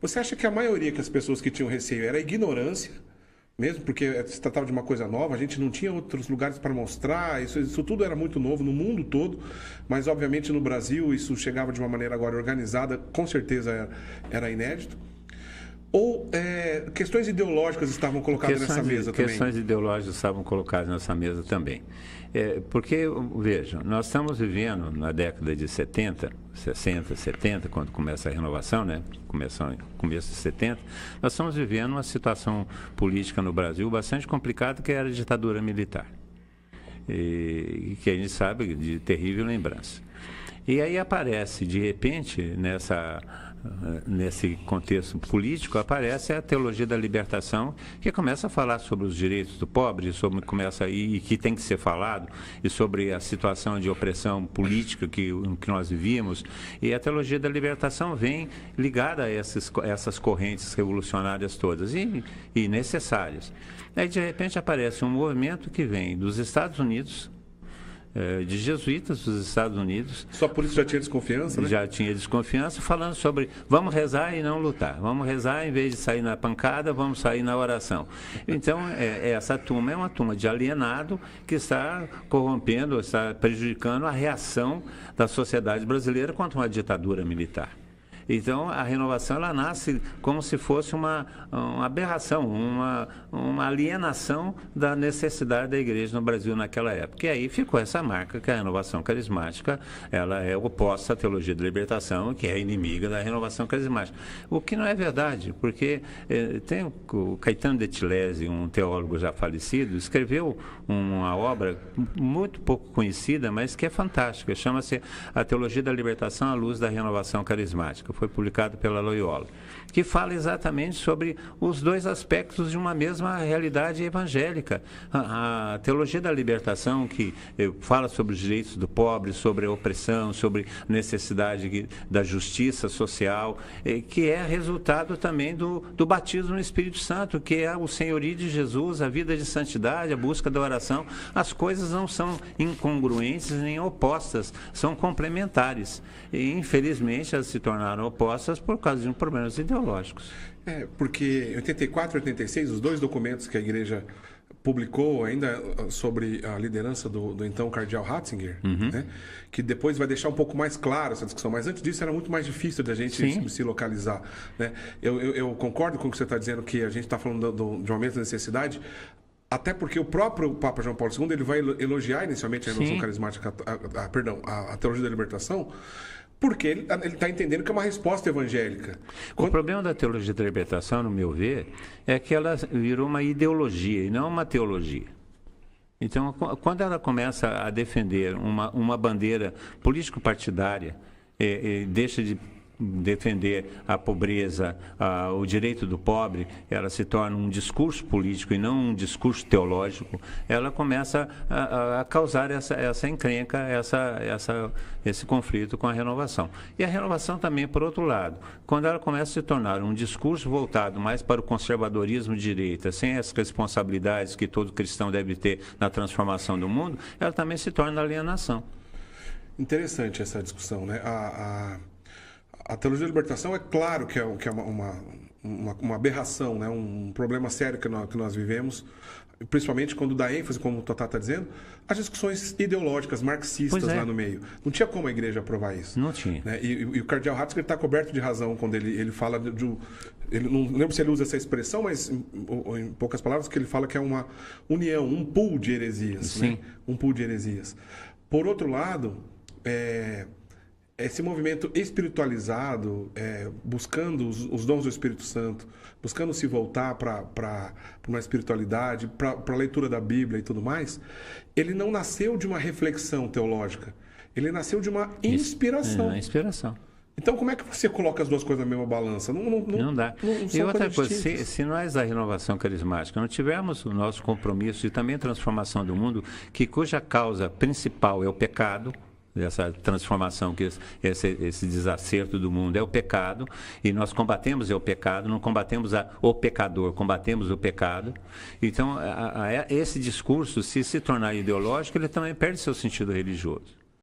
Você acha que a maioria que as pessoas que tinham receio era ignorância, mesmo porque se tratava de uma coisa nova, a gente não tinha outros lugares para mostrar, isso tudo era muito novo no mundo todo, mas obviamente no Brasil isso chegava de uma maneira agora organizada, com certeza era inédito. Ou questões ideológicas estavam colocadas nessa mesa também? Questões ideológicas estavam colocadas nessa mesa também. Porque, vejam, nós estamos vivendo na década de 70, 60, 70, quando começa a renovação, né? Começo de 70, nós estamos vivendo uma situação política no Brasil bastante complicada, que era a ditadura militar. E que a gente sabe de terrível lembrança. E aí aparece, de repente, nesse contexto político, aparece a teologia da libertação, que começa a falar sobre os direitos do pobre, e que tem que ser falado, e sobre a situação de opressão política que nós vivíamos. E a teologia da libertação vem ligada a essas correntes revolucionárias todas, e necessárias. Aí, de repente, aparece um movimento que vem dos Estados Unidos, de jesuítas dos Estados Unidos. Só por isso já tinha desconfiança, né? Já tinha desconfiança, falando sobre vamos rezar e não lutar. Vamos rezar, em vez de sair na pancada, vamos sair na oração. Então, essa turma é uma turma de alienado que está corrompendo, está prejudicando a reação da sociedade brasileira contra uma ditadura militar. Então, a renovação ela nasce como se fosse uma aberração, uma alienação da necessidade da igreja no Brasil naquela época. E aí ficou essa marca que a renovação carismática ela é oposta à teologia da libertação, que é inimiga da renovação carismática. O que não é verdade, porque tem o Caetano de Tilesi, um teólogo já falecido, escreveu uma obra muito pouco conhecida, mas que é fantástica. Chama-se A Teologia da Libertação à Luz da Renovação Carismática. Foi publicado pela Loyola, que fala exatamente sobre os dois aspectos de uma mesma realidade evangélica. A teologia da libertação, que fala sobre os direitos do pobre, sobre a opressão, sobre a necessidade da justiça social, que é resultado também do batismo no Espírito Santo, que é o senhorio de Jesus, a vida de santidade, a busca da oração. As coisas não são incongruentes nem opostas, são complementares. E, infelizmente, elas se tornaram opostas por causa de problemas ideológicos. Porque em 84 e 86, os dois documentos que a igreja publicou ainda sobre a liderança do então cardeal Ratzinger, né, que depois vai deixar um pouco mais claro essa discussão, mas antes disso era muito mais difícil da gente se localizar. Né? Eu concordo com o que você está dizendo, que a gente está falando de uma mesma necessidade, até porque o próprio Papa João Paulo II ele vai elogiar inicialmente a renovação carismática, a teologia da libertação, porque ele está entendendo que é uma resposta evangélica. O problema da teologia da libertação, no meu ver, é que ela virou uma ideologia e não uma teologia. Então, quando ela começa a defender uma bandeira político-partidária, deixa de defender a pobreza, o direito do pobre, ela se torna um discurso político e não um discurso teológico, ela começa a causar essa encrenca, esse conflito com a renovação. E a renovação também, por outro lado, quando ela começa a se tornar um discurso voltado mais para o conservadorismo de direita, sem as responsabilidades que todo cristão deve ter na transformação do mundo, ela também se torna alienação. Interessante essa discussão, né? A teologia da libertação é claro que é uma aberração, né? Um problema sério que nós vivemos, principalmente quando dá ênfase, como o Totá está dizendo, às discussões ideológicas, marxistas lá no meio. Não tinha como a igreja aprovar isso. Não tinha. Né? E o cardeal Ratzinger está coberto de razão quando ele fala ele não lembro se ele usa essa expressão, mas em poucas palavras, que ele fala que é uma união, um pool de heresias. Sim. Né? Um pool de heresias. Por outro lado, esse movimento espiritualizado, buscando os dons do Espírito Santo, buscando se voltar para uma espiritualidade, para a leitura da Bíblia e tudo mais, ele não nasceu de uma reflexão teológica, ele nasceu de uma inspiração. Inspiração. Então, como é que você coloca as duas coisas na mesma balança? Não dá. E outra coisa, se nós da renovação carismática não tivermos o nosso compromisso de também transformação do mundo, cuja causa principal é o pecado, essa transformação, que esse desacerto do mundo é o pecado, e nós combatemos o pecado, não combatemos o pecador, combatemos o pecado. Então, esse discurso, se tornar ideológico, ele também perde seu sentido religioso.